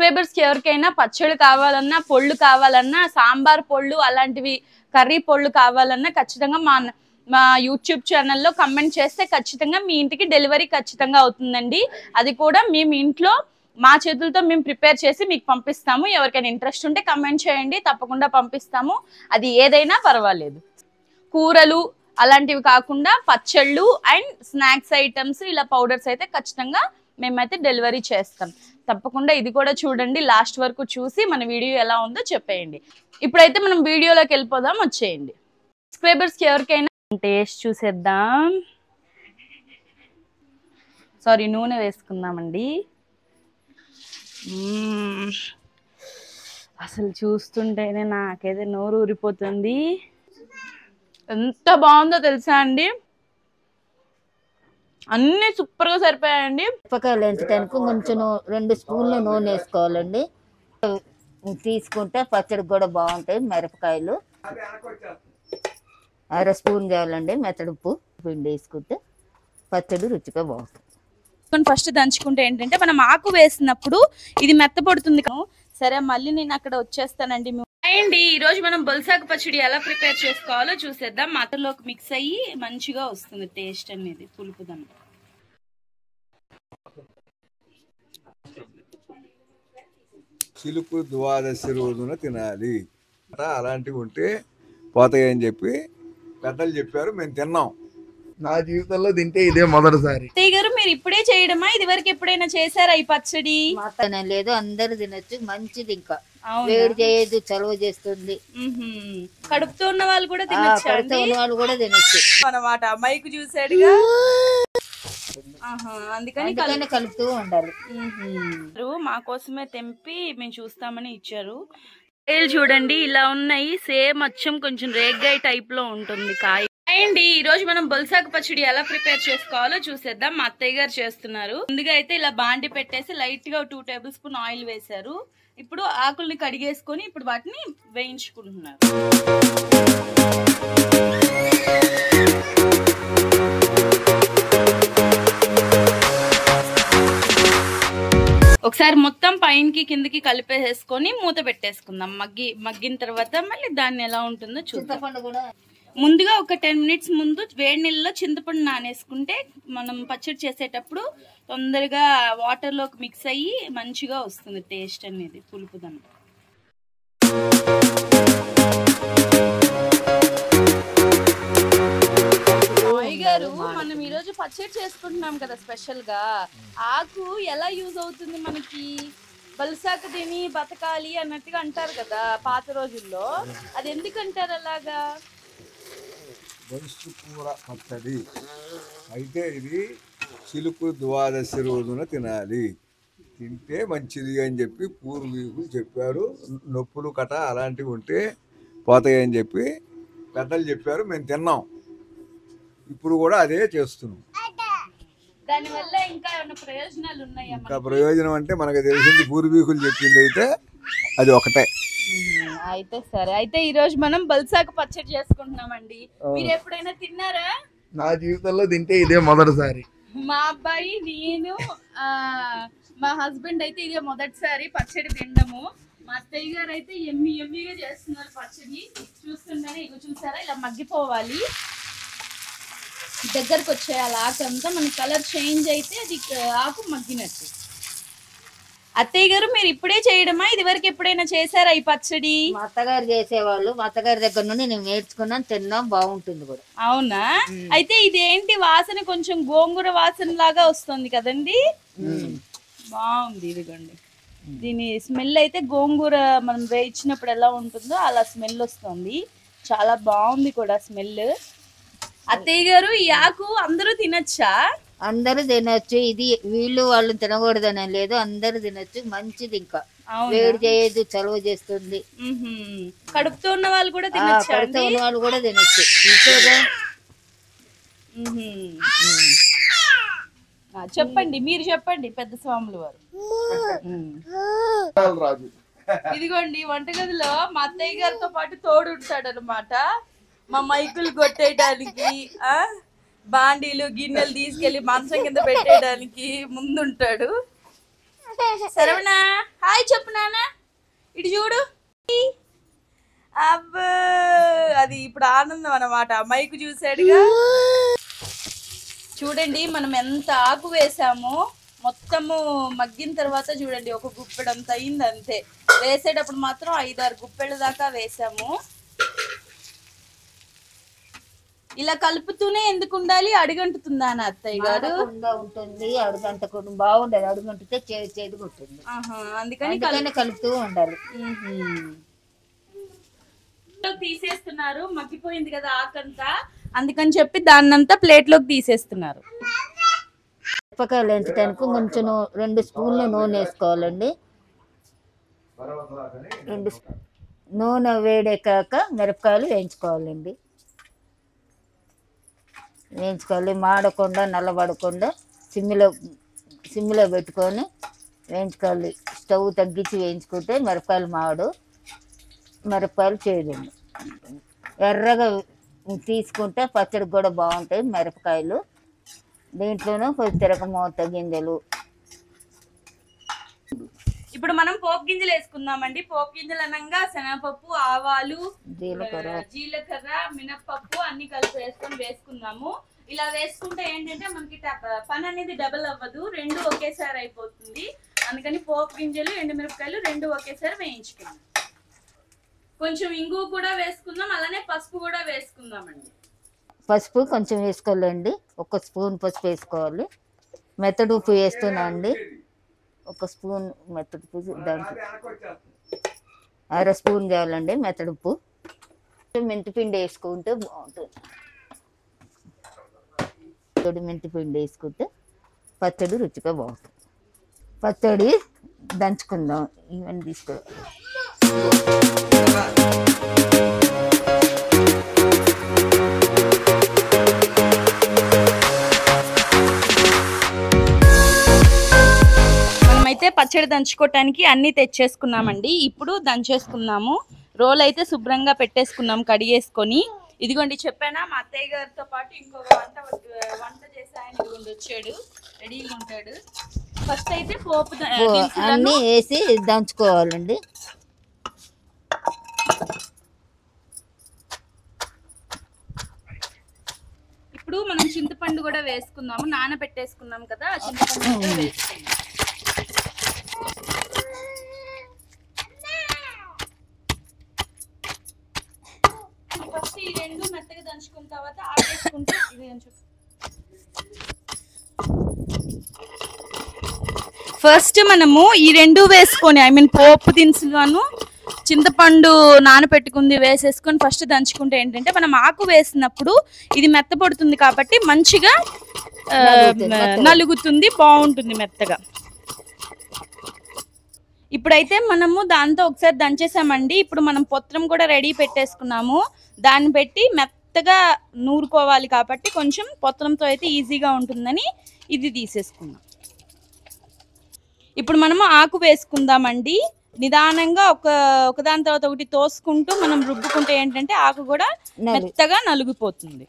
Subscribers కి ఎవరికైనా పచ్చళ్ళు కావాలన్నా, పొళ్ళు కావాలన్నా, సాంబార్ పొళ్ళు అలాంటివి కర్రీ పొళ్ళు కావాలన్నా ఖచ్చితంగా మా యూట్యూబ్ ఛానల్లో కమెంట్ చేస్తే ఖచ్చితంగా మీ ఇంటికి డెలివరీ ఖచ్చితంగా అవుతుందండి. అది కూడా మేము ఇంట్లో మా చేతులతో మేము ప్రిపేర్ చేసి మీకు పంపిస్తాము. ఎవరికైనా ఇంట్రెస్ట్ ఉంటే కమెంట్ చేయండి, తప్పకుండా పంపిస్తాము. అది ఏదైనా పర్వాలేదు. కూరలు అలాంటివి కాకుండా పచ్చళ్ళు అండ్ స్నాక్స్ ఐటమ్స్ ఇలా పౌడర్స్ అయితే ఖచ్చితంగా మేమైతే డెలివరీ చేస్తాం. తప్పకుండా ఇది కూడా చూడండి, లాస్ట్ వరకు చూసి మన వీడియో ఎలా ఉందో చెప్పేయండి. ఇప్పుడైతే మనం వీడియోలోకి వెళ్ళిపోదాం, వచ్చేయండి. సబ్స్క్రైబర్స్కి ఎవరికైనా టేస్ట్ చూసేద్దాం. సారీ, నూనె వేసుకుందామండి. అసలు చూస్తుంటేనే నాకైతే నోరు ఊరిపోతుంది. ఎంత బాగుందో తెలుసా అండి, అన్ని సూపర్ గా సరిపోయాయండి. మిరపకాయలు ఎంచడానికి కొంచెం 2 స్పూన్లు నూనె వేసుకోవాలండి. తీసుకుంటే పచ్చడికి కూడా బాగుంటాయి. మిరపకాయలు 1/2 స్పూన్ కావాలండి. మెత్తడి ఉప్పు పిండి వేసుకుంటే పచ్చడి రుచిగా బాగుంటుంది. ఫస్ట్ దంచుకుంటే ఏంటంటే మనం ఆకు వేసినప్పుడు ఇది మెత్తపడుతుంది. సరే, మళ్ళీ నేను అక్కడ వచ్చేస్తానండి. అండి ఈ రోజు మనం బొల్సాకు పచ్చడి ఎలా ప్రిపేర్ చేసుకోవాలో చూసేద్దాం. మటన్లోకి మిక్స్ అయ్యి మంచిగా వస్తుంది టేస్ట్ అనేది, పులుపుదం. చిలుకు ద్వాదశి రోజున తినాలి, అలాంటివి ఉంటే పోతాయని చెప్పి పెద్దలు చెప్పారు, మేము తిన్నాం. నా జీవితంలో తింటే ఇదే మొదటిసారి. అత్తయ్య గారు, మీరు ఇప్పుడే చేయడమా? ఇది వరకు ఎప్పుడైనా చేశారా ఈ పచ్చడి? మాత్రం లేదు, అందరు తినొచ్చు. మంచిది, ఇంకా వేడి చేయదు, చలువ చేస్తుంది. కడుపుతో ఉన్న వాళ్ళు కూడా తినొచ్చు. కడుపుతో ఉన్న వాళ్ళు కూడా తినొచ్చు అన్నమాట. మైకు చూసాడుగా, అందుకని కలుపుతూ ఉండాలి. మా కోసమే తెంపి మేము చూస్తామని ఇచ్చారు. కాయలు చూడండి ఇలా ఉన్నాయి, సేమ్ అచ్చం కొంచెం రేగ్గాయ టైప్ లో ఉంటుంది కాయ. అండి ఈ రోజు మనం బొల్సాకు పచ్చడి ఎలా ప్రిపేర్ చేసుకోవాలో చూసేద్దాం. మా అత్తయ్య గారు చేస్తున్నారు. ముందుగా అయితే ఇలా బాండి పెట్టేసి లైట్ గా 2 టేబుల్ స్పూన్ ఆయిల్ వేశారు. ఇప్పుడు ఆకుల్ని కడిగేసుకొని ఇప్పుడు వాటిని వేయించుకుంటున్నారు. ఒకసారి మొత్తం పైనకి కిందకి కలిపేసుకొని మూత పెట్టేసుకుందాం. మగ్గిన తర్వాత మళ్ళీ దాన్ని ఎలా ఉంటుందో చూద్దాం. ముందుగా ఒక 10 మినిట్స్ ముందు వేడి నీళ్ళలో చింతపండు నానేసుకుంటే మనం పచ్చడి చేసేటప్పుడు తొందరగా వాటర్ లోకి మిక్స్ అయ్యి మంచిగా వస్తుంది టేస్ట్ అనేది, పులుపుదం. గారు, మనం ఈరోజు పచ్చడి చేసుకుంటున్నాం కదా స్పెషల్ గా. ఆకు ఎలా యూజ్ అవుతుంది మనకి? బొల్సాకు తిని బతకాలి అన్నట్టుగా అంటారు కదా పాత రోజుల్లో. అది ఎందుకంటారు అలాగా? కూర పచ్చడి అయితే ఇది చిలుకు ద్వాదశి రోజున తినాలి, తింటే మంచిది అని చెప్పి పూర్వీకులు చెప్పారు. నొప్పులు కట అలాంటివి ఉంటే పోతాయని చెప్పి పెద్దలు చెప్పారు, మేము తిన్నాం. ఇప్పుడు కూడా అదే చేస్తున్నాం. దానివల్ల ఇంకా ఏమైనా ప్రయోజనాలు ఉన్నాయా? ఇంకా ప్రయోజనం అంటే మనకు తెలిసింది పూర్వీకులు చెప్పింది అయితే అది ఒకటే. అయితే సరే, అయితే ఈ రోజు మనం బొల్సాకు పచ్చడి చేసుకుంటున్నామండి. మీరు ఎప్పుడైనా తిన్నారా? నా జీవితంలో తింటే ఇదే మొదటిసారి. మా అబ్బాయి, నేను, మా హస్బెండ్ అయితే ఇదే మొదటిసారి పచ్చడి తినడము. మా అత్తయ్య గారు అయితే ఎమ్మిగా చేస్తున్నారు పచ్చడి. చూస్తుంటేనే ఇక చూసారా ఇలా మగ్గిపోవాలి, దగ్గరకు వచ్చేయాలి. ఆకు అంతా మన కలర్ చేంజ్ అయితే అది ఆకు మగ్గినట్టు. అత్తయ్య గారు, మీరు ఇప్పుడే చేయడమా? ఇది వరకు ఎప్పుడైనా చేశారా ఈ పచ్చడి? మా అత్తగారు చేసేవాళ్ళు, మా అత్తగారి దగ్గర నుండి నేను నేర్చుకున్నాను, తిన్నాం, బాగుంటుంది కూడా. అవునా? అయితే ఇదేంటి వాసన? కొంచెం గోంగూర వాసన లాగా వస్తుంది కదండి. బాగుంది, ఇదిగోండి. దీని స్మెల్ అయితే గోంగూర మనం వేయించినప్పుడు ఎలా ఉంటుందో అలా స్మెల్ వస్తుంది. చాలా బాగుంది కూడా స్మెల్. అత్తయ్య గారు, ఈ ఆకు అందరూ తినచ్చా? అందరూ తినొచ్చు. ఇది వీళ్ళు వాళ్ళు తినకూడదని లేదు, అందరూ తినొచ్చు. మంచిది, ఇంకా వేడి చేయదు, చలువ చేస్తుంది. కడుపుతో ఉన్న వాళ్ళు కూడా తినొచ్చు. కడుపుతో ఉన్న వాళ్ళు కూడా తినొచ్చు. చెప్పండి, మీరు చెప్పండి పెద్ద స్వాములు వారు. ఇదిగోండి, వంటగదిలో మా అత్తయ్య గారితో పాటు తోడు ఉంటాడు అనమాట. మా మైకులు కొట్టేయడానికి, బాండీలు గిన్నెలు తీసుకెళ్లి మంచం కింద పెట్టేయడానికి ముందుంటాడు. శరవణ హాయ్ చెప్పు నాన్న, ఇటు చూడు. అబ్బో అది ఇప్పుడు ఆనందం అన్నమాట, మైకు చూసాడుగా. చూడండి మనం ఎంత ఆకు వేసామో, మొత్తము మగ్గిన తర్వాత చూడండి ఒక గుప్పెడంత అయింది అంతే. వేసేటప్పుడు మాత్రం 5-6 గుప్పెళ్ళ దాకా వేసాము. ఇలా కలుపుతూనే ఎందుకు ఉండాలి, అడుగంటుతుందా అని అత్తయ్య గారు? ఉంటుంది, అడుగంటకుండా బాగుండదు, అడుగంటితే చేదు ఉంటుంది. అందుకని కలుపుతూ ఉండాలి. తీసేస్తున్నారు, మగ్గిపోయింది కదా ఆకంతా, అందుకని చెప్పి దాన్నంతా ప్లేట్లోకి తీసేస్తున్నారు. మిరపకాయలు వేయించడానికి కొంచెం 2 స్పూన్లు నూనె వేసుకోవాలండి. నూనె వేడెక్కాక మిరపకాయలు వేయించుకోవాలండి. వేయించుకోవాలి, మాడకుండా నల్లబడకుండా సిమ్మిలో పెట్టుకొని వేయించుకోవాలి. స్టవ్ తగ్గించి వేయించుకుంటే మిరపకాయలు మాడు, మిరపకాయలు చేయండి. ఎర్రగా తీసుకుంటే పచ్చడికి కూడా బాగుంటాయి మిరపకాయలు. దీంట్లోనూ కొద్ది తిరగమూత గింజలు. ఇప్పుడు మనం పోపు గింజలు వేసుకుందామండి. పోపు గింజలు అనగా శనగపప్పు, ఆవాలు, జీలకర్ర, మినప్పప్పు అన్ని కలిపి వేసుకుందాము. ఇలా వేసుకుంటే ఏంటంటే మనకి పని అనేది డబుల్ అవ్వదు, 2 ఒకేసారి అయిపోతుంది. అందుకని పోపు గింజలు, ఎండుమిరపకాయలు 2 ఒకేసారి వేయించుకుందాం. కొంచెం ఇంగు కూడా వేసుకుందాం, అలానే పసుపు కూడా వేసుకుందామండి. పసుపు కొంచెం వేసుకోవాలండి, 1 స్పూన్ పసుపు వేసుకోవాలి. మెత్తడు ఉప్పు వేస్తున్నా అండి, 1 స్పూన్ మెత్తడు ఉప్పు, దాంట్లో 1/2 స్పూన్ కావాలండి మెత్తడు ఉప్పు. మెంతిపిండి వేసుకుంటే బాగుంటుంది. మెంతిపిండి వేసుకుంటే పచ్చడి రుచిగా బాగుంటుంది. పచ్చడి దంచుకుందాం, ఇవన్నీ తీసుకోవాలి. మనమైతే పచ్చడి దంచుకోవటానికి అన్ని తెచ్చేసుకున్నామండి. ఇప్పుడు దంచేసుకున్నాము. రోల్ అయితే శుభ్రంగా పెట్టేసుకున్నాం కడిగేసుకొని. ఇదిగోండి చెప్పానా, మా అత్తయ్య గారితో పాటు ఇంకొక వంట చేసే ఆయన ఇదిగోండి వచ్చాడు, రెడీగా ఉంటాడు. ఫస్ట్ అయితే పోపు అన్నీ వేసి దంచుకోవాలండి. ఇప్పుడు మనం చింతపండు కూడా వేసుకుందాము, నానబెట్టేసుకున్నాం కదా, చింతపండు కూడా వేసుకుందాం. ఫస్ట్ ఈ 2 మెత్తగా దంచుకున్న తర్వాత ఆపేసుకుంటే ఫస్ట్ మనము ఈ 2 వేసుకొని పోపు దినుసులను చింతపండు నానబెట్టుకుంది వేసేసుకొని ఫస్ట్ దంచుకుంటే ఏంటంటే మనం ఆకు వేసినప్పుడు ఇది మెత్తపడుతుంది కాబట్టి మంచిగా నలుగుతుంది, బాగుంటుంది మెత్తగా. ఇప్పుడైతే మనము దాంతో ఒకసారి దంచేసామండి. ఇప్పుడు మనం పొత్రం కూడా రెడీ పెట్టేసుకున్నాము, దాన్ని పెట్టి మెత్తగా నూరుకోవాలి కాబట్టి కొంచెం పొత్రంతో అయితే ఈజీగా ఉంటుందని ఇది తీసేసుకున్నాం. ఇప్పుడు మనము ఆకు వేసుకుందామండి. నిదానంగా ఒకదాని తర్వాత ఒకటి తోసుకుంటూ మనం రుబ్బుకుంటే ఏంటంటే ఆకు కూడా మెత్తగా నలుగిపోతుంది.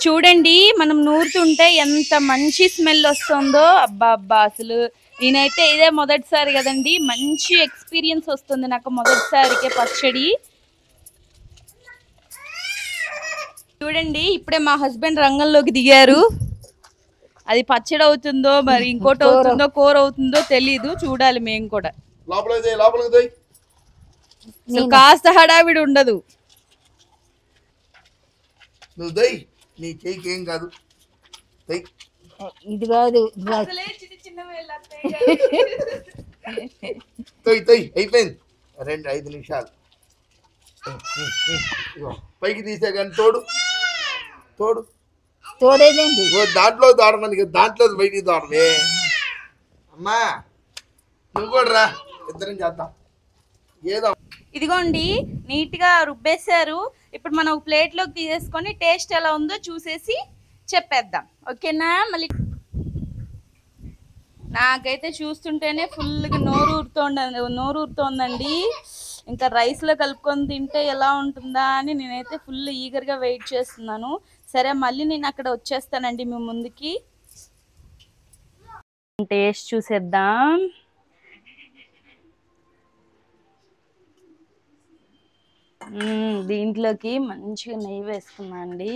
చూడండి మనం నూరుతుంటే ఎంత మంచి స్మెల్ వస్తుందో. అబ్బా అబ్బా, అసలు నేనైతే ఇదే మొదటిసారి కదండి, మంచి ఎక్స్పీరియన్స్ వస్తుంది నాకు మొదటిసారికే పచ్చడి. చూడండి ఇప్పుడే మా హస్బెండ్ రంగంలోకి దిగారు. అది పచ్చడి అవుతుందో మరి ఇంకోటి అవుతుందో కూర అవుతుందో తెలీదు, చూడాలి మేము కూడా. కాస్త హడావిడి ఉండదు. ఇది కాదు అయిపోయింది, 2-5 నిమిషాలు పైకి తీసే కానీ తోడేదేంటి దాంట్లో తోడమని, దాంట్లో బయటికి తోడమే. అమ్మా నువ్వు కూడా రా, ఇద్దరం చేద్దాం ఏదో. ఇదిగోండి నీట్ గా రుబ్బేశారు. ఇప్పుడు మనం ప్లేట్ లోకి తీసేసుకొని టేస్ట్ ఎలా ఉందో చూసేసి చెప్పేద్దాం, ఓకేనా? మళ్ళీ నాకైతే చూస్తుంటేనే ఫుల్గా నోరు ఊరుతోందండి. ఇంకా రైస్లో కలుపుకొని తింటే ఎలా ఉంటుందా అని నేనైతే ఫుల్ ఈగర్గా వెయిట్ చేస్తున్నాను. సరే మళ్ళీ నేను అక్కడ వచ్చేస్తానండి మీ ముందుకి. టేస్ట్ చూసేద్దాం. దీంట్లోకి మంచిగా నెయ్యి వేసుకుందాం అండి,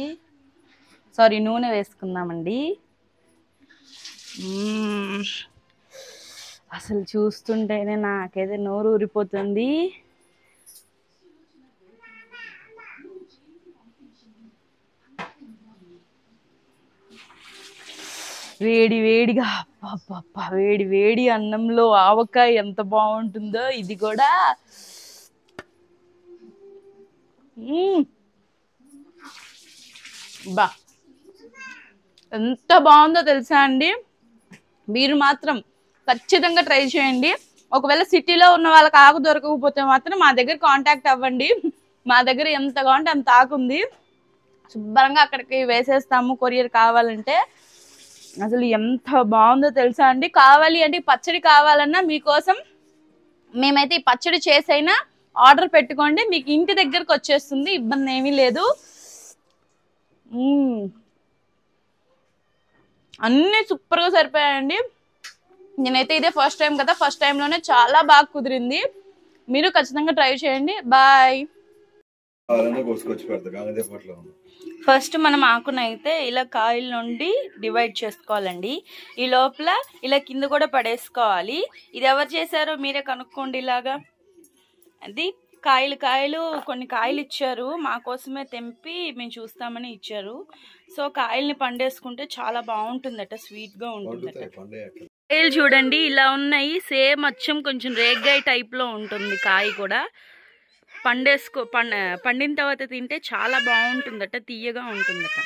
సారీ నూనె వేసుకుందామండి. అసలు చూస్తుంటేనే నాకైతే నోరు ఊరిపోతుంది. వేడి వేడిగా వేడి వేడి అన్నంలో ఆవకాయ ఎంత బాగుంటుందో ఇది కూడా. బా ఎంత బాగుందో తెలుసా అండి. మీరు మాత్రం ఖచ్చితంగా ట్రై చేయండి. ఒకవేళ సిటీలో ఉన్న వాళ్ళకి ఆకు దొరకకపోతే మాత్రం మా దగ్గర కాంటాక్ట్ అవ్వండి. మా దగ్గర ఎంత కావాలంటే అంత ఆకు ఉంది, శుభ్రంగా అక్కడికి వేసేస్తాము కొరియర్ కావాలంటే. అసలు ఎంత బాగుందో తెలుసా అండి. కావాలి అంటే పచ్చడి కావాలన్నా మీకోసం మేమైతే ఈ పచ్చడి చేసైనా ఆర్డర్ పెట్టుకోండి, మీకు ఇంటి దగ్గరకు వచ్చేస్తుంది, ఇబ్బంది ఏమీ లేదు. అన్నీ సూపర్గా సరిపోయాయండి. నేనైతే ఇదే ఫస్ట్ టైం కదా, ఫస్ట్ టైంలోనే చాలా బాగా కుదిరింది. మీరు ఖచ్చితంగా ట్రై చేయండి. బాయ్. ఫస్ట్ మనం ఆకునైతే ఇలా కాయల నుండి డివైడ్ చేసుకోవాలండి. ఈ లోపల ఇలా కింద కూడా పడేసుకోవాలి. ఇది ఎవరు చేశారో మీరే కనుక్కోండి. ఇలాగా అది కాయలు కొన్ని కాయలు ఇచ్చారు, మా కోసమే తెంపి మేము చూస్తామని ఇచ్చారు. సో కాయల్ని పండేసుకుంటే చాలా బాగుంటుందట, స్వీట్గా ఉంటుందట. కాయలు చూడండి ఇలా ఉన్నాయి, సేమ్ అచ్చం కొంచెం రేగ్గాయ టైప్లో ఉంటుంది కాయ కూడా. పండిన తర్వాత తింటే చాలా బాగుంటుందట, తీయగా ఉంటుందట.